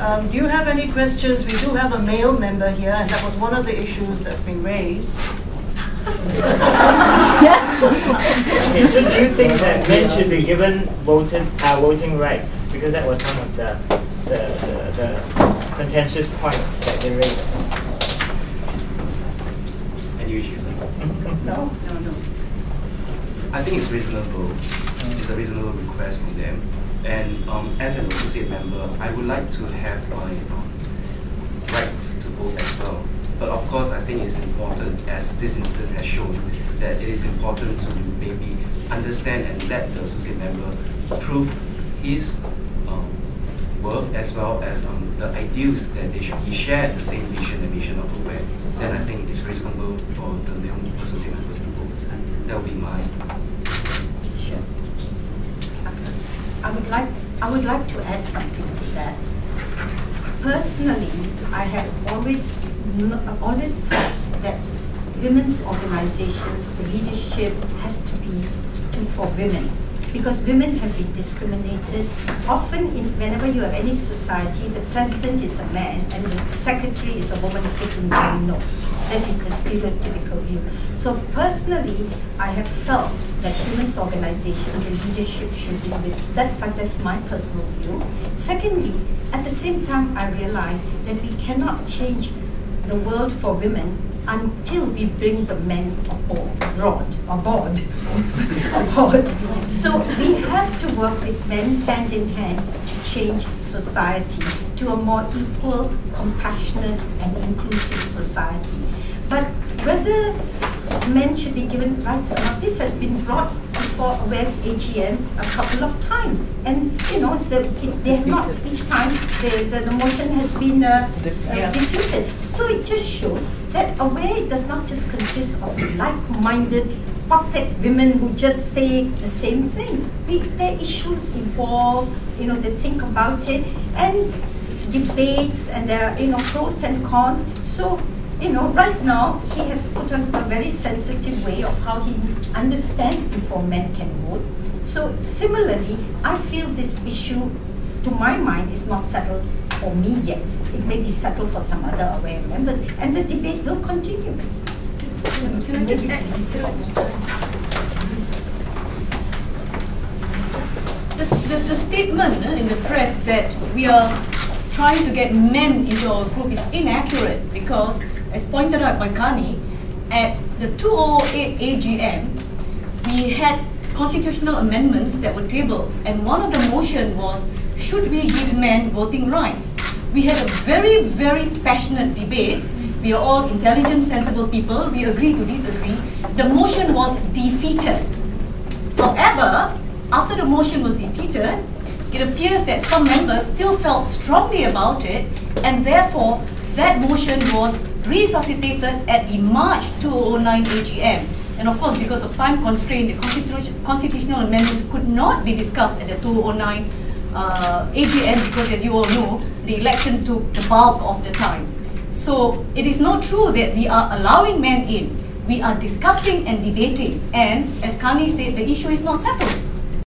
Do you have any questions? We do have a male member here, and that was one of the issues that's been raised. Okay, so do you think that men should be given voting rights? Because that was one of the contentious points that they raised. Any issue? No? I think it's reasonable. It's a reasonable request from them. And as an associate member, I would like to have my rights to vote as well. But of course, I think it's important, as this incident has shown, that it is important to maybe understand and let the associate member prove his worth, as well as the ideals that they should be shared the same vision and mission of the web. Then I think it's reasonable for the male associate members to vote. That would be my. Sure. I would like to add something to that. Personally, I have always thought that women's organizations, the leadership has to be for women, because women have been discriminated. Often, whenever you have any society, the president is a man and the secretary is a woman taking down notes. That is the stereotypical view. So personally, I have felt that women's organization, the leadership should be with that, but that's my personal view. Secondly, at the same time, I realize that we cannot change the world for women until we bring the men aboard. So we have to work with men hand in hand to change society to a more equal, compassionate, and inclusive society. But whether men should be given rights or not, this has been brought before West AGM a couple of times, and they have not each time the motion has been defeated. So it just shows that AWARE does not just consist of like-minded puppet women who just say the same thing. Their issues evolve, they think about it, and debates, and there are pros and cons. So right now, he has put on a very sensitive way of how he understands before men can vote. So similarly, I feel this issue, to my mind, is not settled for me yet. It may be settled for some other AWARE members, and the debate will continue. Can I just add? The statement in the press that we are trying to get men into our group is inaccurate, because, as pointed out by Kani, at the 2008 AGM, we had constitutional amendments that were tabled, and one of the motion was, should we give men voting rights? We had a very, very passionate debate. We are all intelligent, sensible people. We agree to disagree. The motion was defeated. However, after the motion was defeated, it appears that some members still felt strongly about it, and therefore that motion was resuscitated at the March 2009 AGM. And of course, because of time constraint, the constitutional amendments could not be discussed at the 2009 AGM, because, as you all know, the election took the bulk of the time. So it is not true that we are allowing men in. We are discussing and debating, and as Kani said, the issue is not settled.